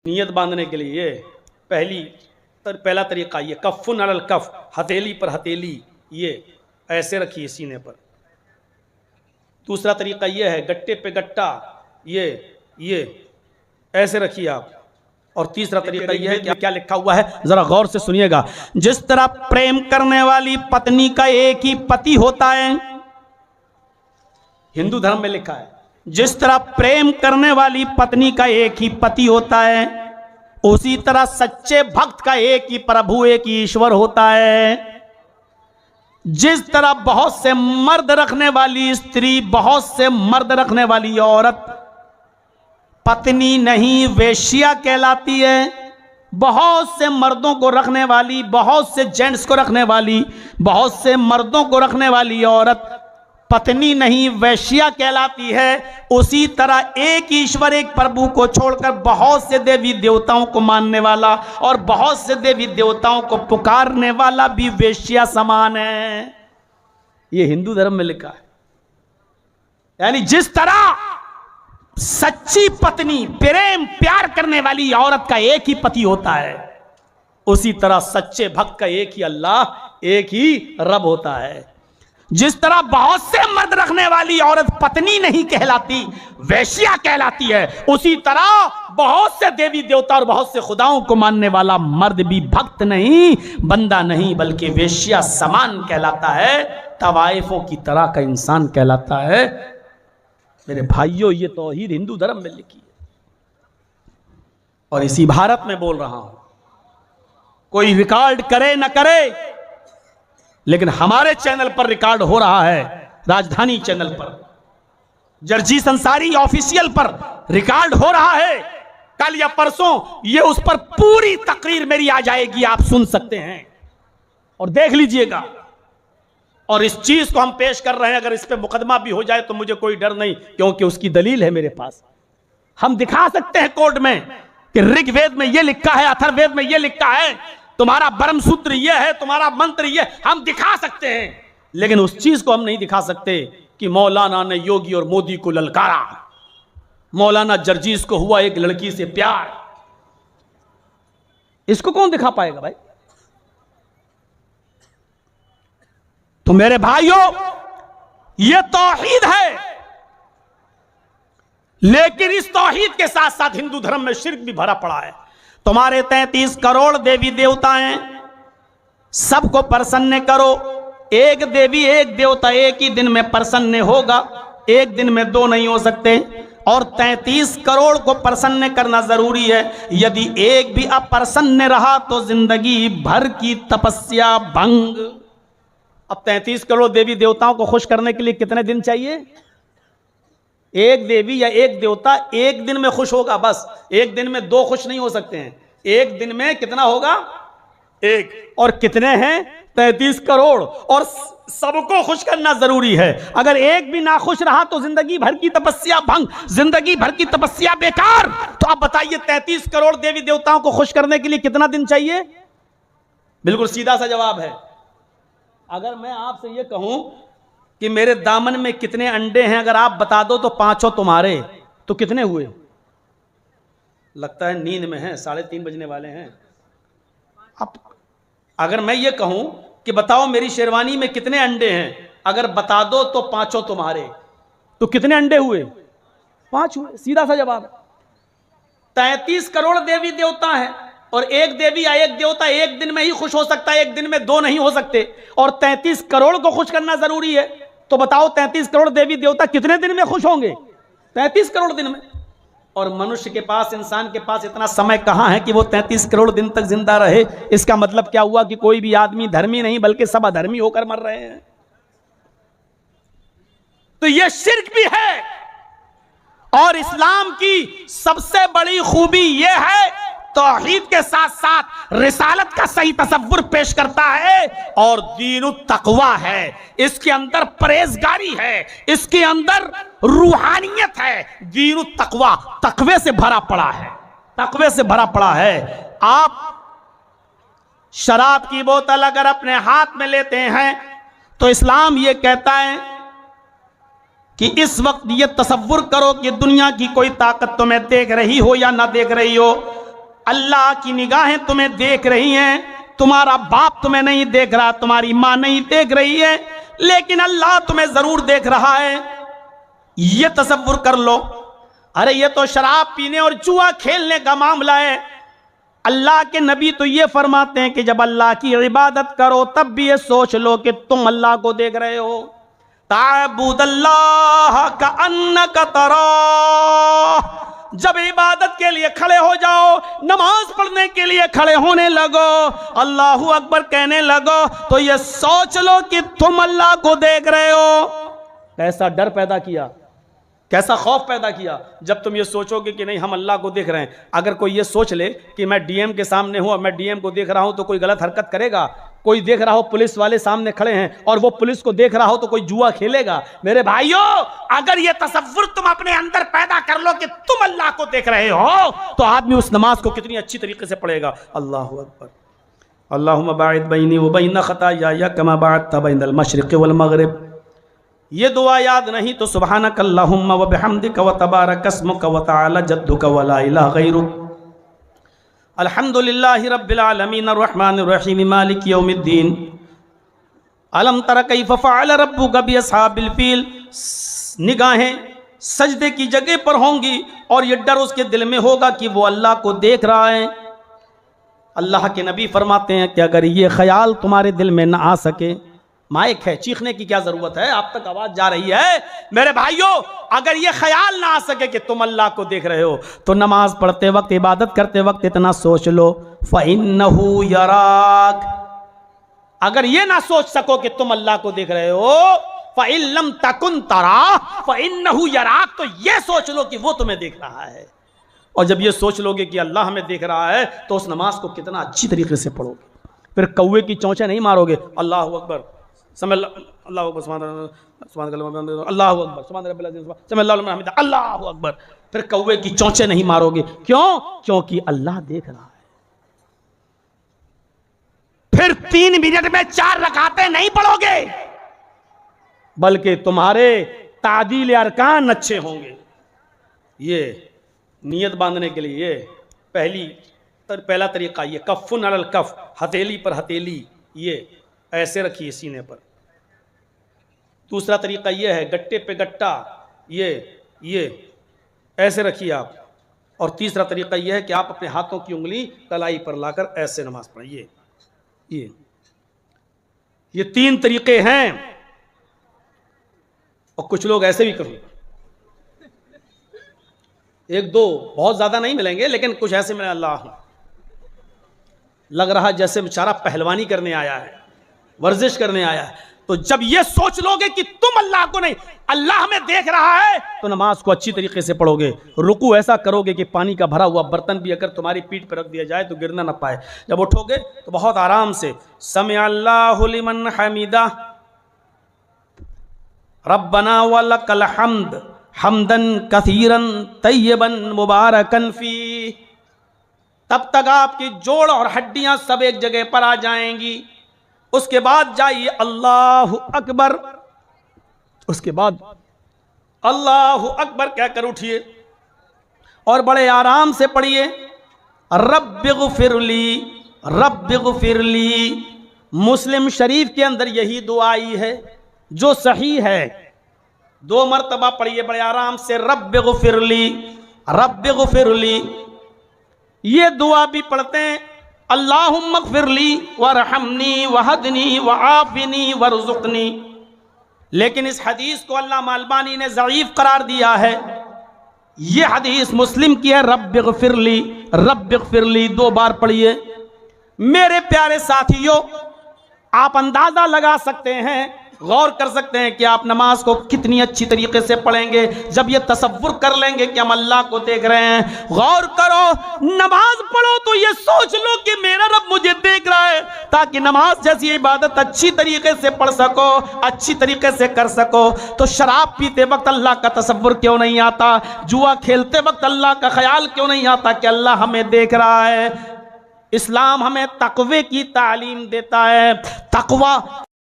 नियत बांधने के लिए ये पहला तरीका ये कफ़ुन अलल कफ़, हथेली पर हथेली ये ऐसे रखिए सीने पर। दूसरा तरीका ये है गट्टे पे गट्टा ये ऐसे रखिए आप। और तीसरा तरीका यह है कि क्या लिखा हुआ है जरा गौर से सुनिएगा। जिस तरह प्रेम करने वाली पत्नी का एक ही पति होता है, हिंदू धर्म में लिखा है जिस तरह प्रेम करने वाली पत्नी का एक ही पति होता है, उसी तरह सच्चे भक्त का एक ही प्रभु एक ही ईश्वर होता है। जिस तरह बहुत से मर्द रखने वाली स्त्री, बहुत से मर्द रखने वाली औरत पत्नी नहीं वेश्या कहलाती है, बहुत से मर्दों को रखने वाली, बहुत से जेंट्स को रखने वाली, बहुत से मर्दों को रखने वाली औरत पत्नी नहीं वेश्या कहलाती है। उसी तरह एक ईश्वर एक प्रभु को छोड़कर बहुत से देवी देवताओं को मानने वाला और बहुत से देवी देवताओं को पुकारने वाला भी वेश्या समान है। ये हिंदू धर्म में लिखा है। यानी जिस तरह सच्ची पत्नी प्रेम प्यार करने वाली औरत का एक ही पति होता है, उसी तरह सच्चे भक्त का एक ही अल्लाह, एक ही रब होता है। जिस तरह बहुत से मर्द रखने वाली औरत पत्नी नहीं कहलाती वेश्या कहलाती है, उसी तरह बहुत से देवी देवता और बहुत से खुदाओं को मानने वाला मर्द भी भक्त नहीं, बंदा नहीं, बल्कि वेश्या समान कहलाता है, तवाइफों की तरह का इंसान कहलाता है। मेरे भाइयों, ये तौहीद हिंदू धर्म में लिखी है और इसी भारत में बोल रहा हूं। कोई रिकॉर्ड करे न करे, लेकिन हमारे चैनल पर रिकॉर्ड हो रहा है, राजधानी चैनल पर, जर्जीस अंसारी ऑफिशियल पर रिकॉर्ड हो रहा है। कल या परसों ये उस पर पूरी तकरीर मेरी आ जाएगी, आप सुन सकते हैं और देख लीजिएगा। और इस चीज को हम पेश कर रहे हैं, अगर इस पे मुकदमा भी हो जाए तो मुझे कोई डर नहीं, क्योंकि उसकी दलील है मेरे पास। हम दिखा सकते हैं कोर्ट में कि ऋग्वेद में यह लिखा है, अथर्ववेद में यह लिखा है, तुम्हारा ब्रह्म सूत्र यह है, तुम्हारा मंत्र यह, हम दिखा सकते हैं। लेकिन उस चीज को हम नहीं दिखा सकते कि मौलाना ने योगी और मोदी को ललकारा, मौलाना जर्जीस को हुआ एक लड़की से प्यार। इसको कौन दिखा पाएगा भाई? तो मेरे भाइयों, यह तौहीद है, लेकिन इस तौहीद के साथ साथ हिंदू धर्म में शिर्क भी भरा पड़ा है। तुम्हारे 33 करोड़ देवी देवता हैं, सबको प्रसन्न करो। एक देवी एक देवता एक ही दिन में प्रसन्न होगा, एक दिन में दो नहीं हो सकते। और 33 करोड़ को प्रसन्न करना जरूरी है। यदि एक भी अप्रसन्न रहा तो जिंदगी भर की तपस्या भंग। अब 33 करोड़ देवी देवताओं को खुश करने के लिए कितने दिन चाहिए? एक देवी या एक देवता एक दिन में खुश होगा, बस एक दिन में दो खुश नहीं हो सकते हैं। एक दिन में कितना होगा? एक। और कितने हैं? 33 करोड़। और सबको खुश करना जरूरी है। अगर एक भी ना खुश रहा तो जिंदगी भर की तपस्या भंग, जिंदगी भर की तपस्या बेकार। तो आप बताइए 33 करोड़ देवी देवताओं को खुश करने के लिए कितना दिन चाहिए? बिल्कुल सीधा सा जवाब है। अगर मैं आपसे यह कहूं कि मेरे दामन में कितने अंडे हैं, अगर आप बता दो तो पांचों तुम्हारे, तो कितने हुए? लगता है नींद में है, 3:30 बजने वाले हैं। अब अगर मैं ये कहूं कि बताओ मेरी शेरवानी में कितने अंडे हैं, अगर बता दो तो पांचों तुम्हारे, तो कितने अंडे हुए? 5 हुए। सीधा सा जवाब। 33 करोड़ देवी देवता हैं और एक देवी या एक देवता एक दिन में ही खुश हो सकता है, एक दिन में दो नहीं हो सकते। और 33 करोड़ को खुश करना जरूरी है। तो बताओ 33 करोड़ देवी देवता कितने दिन में खुश होंगे? 33 करोड़ दिन में। और मनुष्य के पास, इंसान के पास इतना समय कहां है कि वो 33 करोड़ दिन तक जिंदा रहे? इसका मतलब क्या हुआ कि कोई भी आदमी धर्मी नहीं बल्कि सब अधर्मी होकर मर रहे हैं। तो यह शिर्क भी है। और इस्लाम की सबसे बड़ी खूबी यह है, तौहीद के साथ साथ रिसालत का सही तसव्वुर पेश करता है और दीनु तकवा है। इसके अंदर परहेजगारी है, इसके अंदर रूहानियत है। दीनु तकवा तकवे से भरा पड़ा है, तकवे से भरा पड़ा है। आप शराब की बोतल अगर अपने हाथ में लेते हैं तो इस्लाम यह कहता है कि इस वक्त ये तसव्वुर करो कि दुनिया की कोई ताकत तुम्हें देख रही हो या ना देख रही हो, अल्लाह की निगाहें तुम्हें देख रही हैं, तुम्हारा बाप तुम्हें नहीं देख रहा, तुम्हारी मां नहीं देख रही है, लेकिन अल्लाह तुम्हें जरूर देख रहा है। यह तसव्वुर कर लो। अरे ये तो शराब पीने और जुआ खेलने का मामला है। अल्लाह के नबी तो ये फरमाते हैं कि जब अल्लाह की इबादत करो तब भी ये सोच लो कि तुम अल्लाह को देख रहे हो। ताबुदल्लाह का अन्नका तराह, जब इबादत के लिए खड़े हो जाओ, नमाज पढ़ने के लिए खड़े होने लगो, अल्लाहू अकबर कहने लगो, तो ये सोच लो कि तुम अल्लाह को देख रहे हो। कैसा डर पैदा किया, कैसा खौफ पैदा किया जब तुम ये सोचोगे कि नहीं हम अल्लाह को देख रहे हैं। अगर कोई ये सोच ले कि मैं डीएम के सामने हूं और मैं डीएम को देख रहा हूं तो कोई गलत हरकत करेगा, कोई देख रहा हो पुलिस वाले सामने खड़े हैं और वो पुलिस को देख रहा हो तो कोई जुआ खेलेगा। मेरे भाइयों, अगर ये तसव्वुर तुम अपने अंदर पैदा कर लो कि तुम अल्लाह को देख रहे हो, तो आदमी उस नमाज को कितनी अच्छी तरीके से पढ़ेगा। अल्लाहु अकबर। अल्लाहुम्मा बाइद बैनी व बैन खताया कमा बाअदत बैनल मशरिक़ वल मग़रिब। ये दुआ याद नहीं तो सुब्हानक अल्लाहुम्मा व बिहम्दिका व तबारक अस्मुका व तआला जद्दुका व ला इलाहा गैरुक। अल्हम्दुलिल्लाहि रब्बिल आलमीन अर्रहमानिर रहीम मालिकि यौमिद्दीन। अलम तरा कैफ़ फ़अल रब्बुका बिअस्हाबिल फ़ील। निगाहें सजदे की जगह पर होंगी और ये डर उसके दिल में होगा कि वो अल्लाह को देख रहा है। अल्लाह के नबी फरमाते हैं कि अगर ये ख्याल तुम्हारे दिल में ना आ सके, माइक है, चीखने की क्या जरूरत है, आप तक आवाज जा रही है। मेरे भाइयों, अगर ये ख्याल ना आ सके कि तुम अल्लाह को देख रहे हो, तो नमाज पढ़ते वक्त, इबादत करते वक्त इतना सोच लो, फ़इन्नहु यराक। अगर ये ना सोच सको कि तुम अल्लाह को देख रहे हो, फ़इन लम तकुन तरा फ़इन्नहु यराक, तो ये सोच लो कि वो तुम्हें देख रहा है। और जब ये सोच लोगे कि अल्लाह हमें देख रहा है, तो उस नमाज को कितना अच्छी तरीके से पढ़ोगे। फिर कौवे की चोंचे नहीं मारोगे, अल्लाहु अकबर समय अल्लाहु अकबर अल्लाहु अकबर समय अल्लाहु अकबर, फिर कौवे की चोंचे नहीं मारोगे। क्यों? क्योंकि अल्लाह देख रहा है। फिर 3 मिनट में 4 रकातें नहीं पढ़ोगे, बल्कि तुम्हारे तादील अरकान अच्छे होंगे। ये नियत बांधने के लिए पहला तरीका ये कफ़ुन अलल कफ़, हथेली पर हथेली ये ऐसे रखिए सीने पर। दूसरा तरीका ये है गट्टे पे गट्टा, ये ऐसे रखिए आप। और तीसरा तरीका ये है कि आप अपने हाथों की उंगली कलाई पर लाकर ऐसे नमाज पढ़िए। ये 3 तरीके हैं। और कुछ लोग ऐसे भी करेंगे, 1-2 बहुत ज्यादा नहीं मिलेंगे, लेकिन कुछ ऐसे मिले, अल्लाह लग रहा जैसे बेचारा पहलवानी करने आया है, वर्जिश करने आया है। तो जब ये सोच लोगे कि तुम अल्लाह को नहीं, अल्लाह हमें देख रहा है, तो नमाज को अच्छी तरीके से पढ़ोगे। रुकू ऐसा करोगे कि पानी का भरा हुआ बर्तन भी अगर तुम्हारी पीठ पर रख दिया जाए तो गिरना ना पाए। जब उठोगे तो बहुत आराम से समिअ अल्लाहु लिमन हमीदा रब्बना व लकल हम्द हमदन कसीरन तय्यबन मुबारकन फी। तब तक आपकी जोड़ और हड्डियां सब एक जगह पर आ जाएंगी। उसके बाद जाइए अल्लाहु अकबर, उसके बाद अल्लाहु अकबर कहकर उठिए और बड़े आराम से पढ़िए रब्बिग़फिरली रब्बिग़फिरली। मुस्लिम शरीफ के अंदर यही दुआ आई है जो सही है। 2 मरतबा पढ़िए बड़े आराम से रब्बिग़फिरली रब्बिग़फिरली। ये दुआ भी पढ़ते हैं अल्लाहुम्मा ग़फ़िरली वरहमनी वहदनी वआफ़िनी वरज़ुक़नी। लेकिन इस हदीस को अल्लामा अलबानी ने ज़ईफ़ करार दिया है। ये हदीस मुस्लिम की है, रब्बिग़फिरली रब्बिग़फिरली 2 बार पढ़िए। मेरे प्यारे साथियों, आप अंदाज़ा लगा सकते हैं, गौर कर सकते हैं कि आप नमाज को कितनी अच्छी तरीके से पढ़ेंगे जब ये तसव्वुर कर लेंगे कि हम अल्लाह को देख रहे हैं। गौर करो, नमाज पढ़ो तो ये सोच लो कि मेरा रब मुझे देख रहा है, ताकि नमाज जैसी इबादत अच्छी तरीके से पढ़ सको, अच्छी तरीके से कर सको। तो शराब पीते वक्त अल्लाह का तसव्वुर क्यों नहीं आता? जुआ खेलते वक्त अल्लाह का ख्याल क्यों नहीं आता कि अल्लाह हमें देख रहा है? इस्लाम हमें तक़वे की तालीम देता है। तक़वा